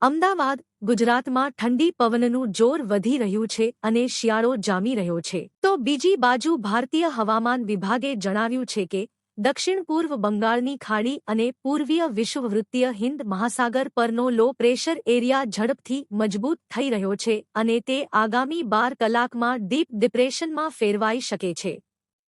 અમદાવાદ, ગુજરાતમાં ઠંડી પવનનું જોર વધી રહ્યું છે અને શિયાળો જામી રહ્યો છે. તો બીજી બાજુ ભારતીય હવામાન વિભાગે જણાવ્યું છે કે દક્ષિણ પૂર્વ બંગાળની ખાડી અને પૂર્વીય વિષુવવૃત્તીય હિન્દ મહાસાગર પરનો લો પ્રેશર એરિયા ઝડપથી મજબૂત થઈ રહ્યો છે અને તે આગામી 12 કલાકમાં ડીપ ડિપ્રેશનમાં ફેરવાઈ શકે છે.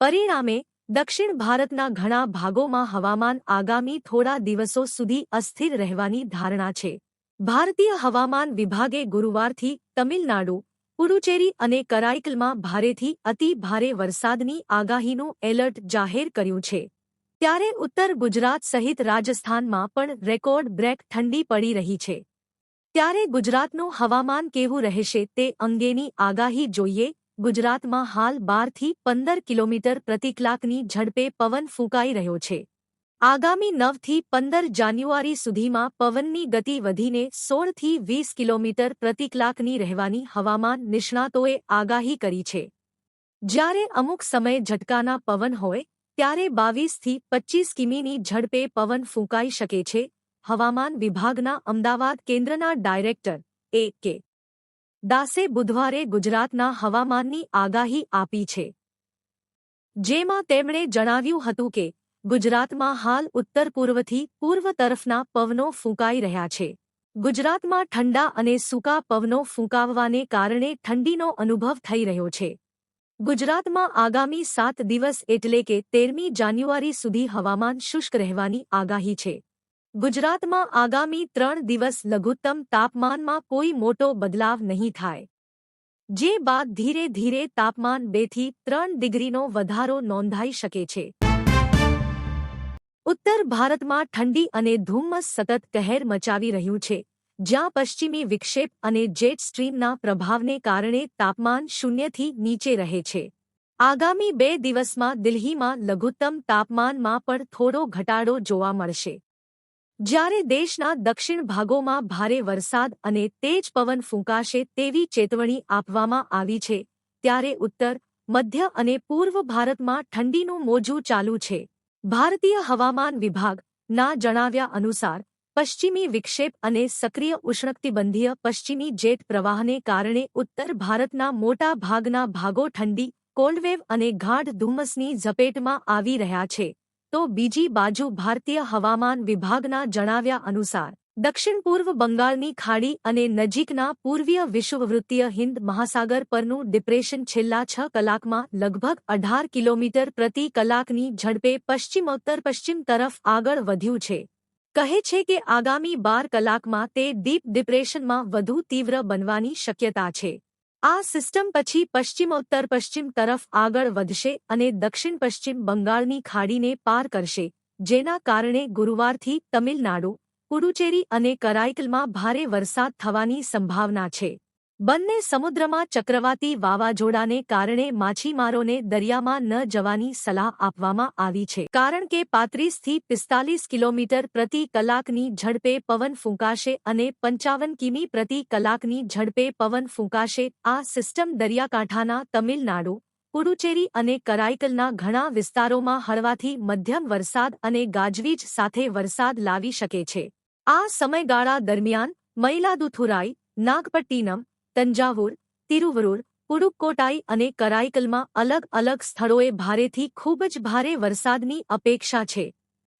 પરિણામે દક્ષિણ ભારતના ઘણા ભાગોમાં હવામાન આગામી થોડા દિવસો સુધી અસ્થિર રહેવાની ધારણા છે. ભારતીય હવામાન વિભાગે ગુરુવારથી તમિલનાડુ, પુડુચેરી અને કરાઈકલમાં ભારેથી અતિ ભારે વરસાદની આગાહીનું એલર્ટ જાહેર કર્યું છે. ત્યારે ઉત્તર ગુજરાત સહિત રાજસ્થાનમાં પણ રેકોર્ડ બ્રેક ઠંડી પડી રહી છે. ત્યારે ગુજરાતનું હવામાન કેવું રહેશે તે અંગેની આગાહી જોઈએ. ગુજરાતમાં હાલ 12 થી 15 કિલોમીટર પ્રતિ કલાકની ઝડપે પવન ફૂંકાઈ રહ્યો છે. આગામી 9 થી 15 જાન્યુઆરી સુધીમાં પવનની ગતિ વધીને 16 થી 20 કિલોમીટર પ્રતિ કલાકની રહેવાની હવામાન નિષ્ણાતોએ આગાહી કરી છે. જ્યારે અમુક સમયે ઝટકાના પવન હોય ત્યારે 22 થી 25 કિમીની ઝડપે પવન ફૂંકાઈ શકે છે. હવામાન વિભાગના અમદાવાદ કેન્દ્રના ડાયરેક્ટર એ.કે. દાસે બુધવારે ગુજરાતના હવામાનની આગાહી આપી છે. જેમાં તેમણે જણાવ્યું હતું કે ગુજરાતમાં હાલ ઉત્તર પૂર્વથી પૂર્વ તરફના પવનો ફૂંકાઈ રહ્યા છે. ગુજરાતમાં ઠંડા અને સૂકા પવનો ફૂંકાવવાને કારણે ઠંડીનો અનુભવ થઈ રહ્યો છે. ગુજરાતમાં આગામી 7 દિવસ એટલે કે 13મી જાન્યુઆરી સુધી હવામાન શુષ્ક રહેવાની આગાહી છે. ગુજરાતમાં આગામી 3 દિવસ લઘુત્તમ તાપમાનમાં કોઈ મોટો બદલાવ નહીં થાય. જે બાદ ધીરે ધીરે તાપમાન 2 થી 3 ડિગ્રીનો વધારો નોંધાઈ શકે છે. ઉત્તર ભારતમાં ઠંડી અને ધુમ્મસ સતત કહેર મચાવી રહ્યું છે, જ્યાં પશ્ચિમી વિક્ષેપ અને જેટ સ્ટ્રીમના પ્રભાવને કારણે તાપમાન શૂન્યથી નીચે રહે છે. આગામી 2 દિવસમાં દિલ્હીમાં લઘુત્તમ તાપમાનમાં પણ થોડો ઘટાડો જોવા મળશે. જ્યારે દેશના દક્ષિણ ભાગોમાં ભારે વરસાદ અને તેજ પવન ફૂંકાશે તેવી ચેતવણી આપવામાં આવી છે, ત્યારે ઉત્તર, મધ્ય અને પૂર્વ ભારતમાં ઠંડીનું મોજું ચાલુ છે. ભારતીય હવામાન વિભાગના જણાવ્યા અનુસાર પશ્ચિમી વિક્ષેપ અને સક્રિય ઉષ્ણકટિબંધીય પશ્ચિમી જેટ પ્રવાહને કારણે ઉત્તર ભારતના મોટા ભાગના ભાગો ઠંડી, કોલ્ડવેવ અને ગાઢ ધુમ્મસની ઝપેટમાં આવી રહ્યા છે. તો બીજી બાજુ ભારતીય હવામાન વિભાગના જણાવ્યા અનુસાર દક્ષિણ પૂર્વ બંગાળની ખાડી અને નજીકના પૂર્વીય વિષુવવૃત્તીય હિન્દ મહાસાગર પરનું ડિપ્રેશન છેલ્લા 6 કલાકમાં લગભગ 18 કિલોમીટર પ્રતિ કલાકની ઝડપે પશ્ચિમોત્તર પશ્ચિમ તરફ આગળ વધ્યું છે. કહે છે કે આગામી 12 કલાકમાં તે ડીપ ડિપ્રેશનમાં વધુ તીવ્ર બનવાની શક્યતા છે. આ સિસ્ટમ પછી પશ્ચિમોત્તર પશ્ચિમ તરફ આગળ વધશે અને દક્ષિણ પશ્ચિમ બંગાળની ખાડીને પાર કરશે, જેના કારણે ગુરુવારથી તમિલનાડુ, પુડુચેરી અને કરાઈકલમાં ભારે વરસાદ થવાની સંભાવના છે. બંને સમુદ્રમાં ચક્રવાતી વાવાઝોડાને કારણે માછીમારોને દરિયામાં ન જવાની સલાહ આપવામાં આવી છે, કારણ કે 35 થી 45 કિલોમીટર પ્રતિ કલાકની ઝડપે પવન ફૂંકાશે અને 55 કિમી પ્રતિ કલાકની ઝડપે પવન ફૂંકાશે. આ સિસ્ટમ દરિયાકાંઠાના તમિલનાડુ, પુડુચેરી અને કરાઈકલના ઘણા વિસ્તારોમાં હળવાથી મધ્યમ વરસાદ અને ગાજવીજ સાથે વરસાદ લાવી શકે છે. આ સમયગાળા દરમિયાન મયિલાદુથુરાઈ, નાગપટ્ટિનમ, તંજાવુર, તિરુવરુર, પુડુક્કોટાઈ અને કરાઈકલમાં અલગ અલગ સ્થળોએ ભારેથી ખૂબ જ ભારે વરસાદની અપેક્ષા છે.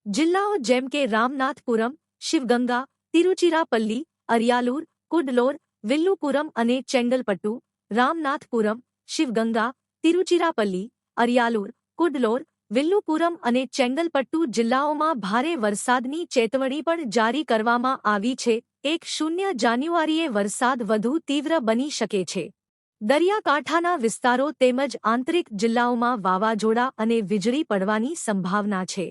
જિલ્લાઓ જેમ કે રામનાથપુરમ, શિવગંગા, તિરુચિરાપલ્લી, અરિયાલુર, કુડ્લોર, વિલ્લુપુરમ અને ચેંગલપટ્ટુ. રામનાથપુરમ, શિવગંગા, તિરુચિરાપલ્લી, અરિયાલુર, કુડ્લોર, વિલ્લુપુરમ અને ચેંગલપટ્ટુ જિલ્લાઓમાં ભારે વરસાદની ચેતવણી પણ જારી કરવામાં આવી છે. 0 જાન્યુઆરીએ વરસાદ વધુ તીવ્ર બની શકે છે. દરિયાકાંઠાના વિસ્તારો તેમજ આંતરિક જિલ્લાઓમાં વાવાઝોડા અને વીજળી પડવાની સંભાવના છે.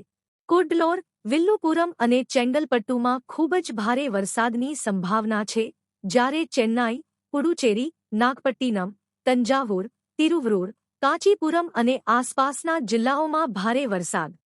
કુડ્લોર, વિલ્લુપુરમ અને ચેંગલપટ્ટુમાં ખૂબ જ ભારે વરસાદની સંભાવના છે, જ્યારે ચેન્નાઈ, પુડુચેરી, નાગપટ્ટિનમ, તંજાવુર, તિરુવરુર, કાંચીપુરમ અને આસપાસના જિલ્લાઓમાં ભારે વરસાદ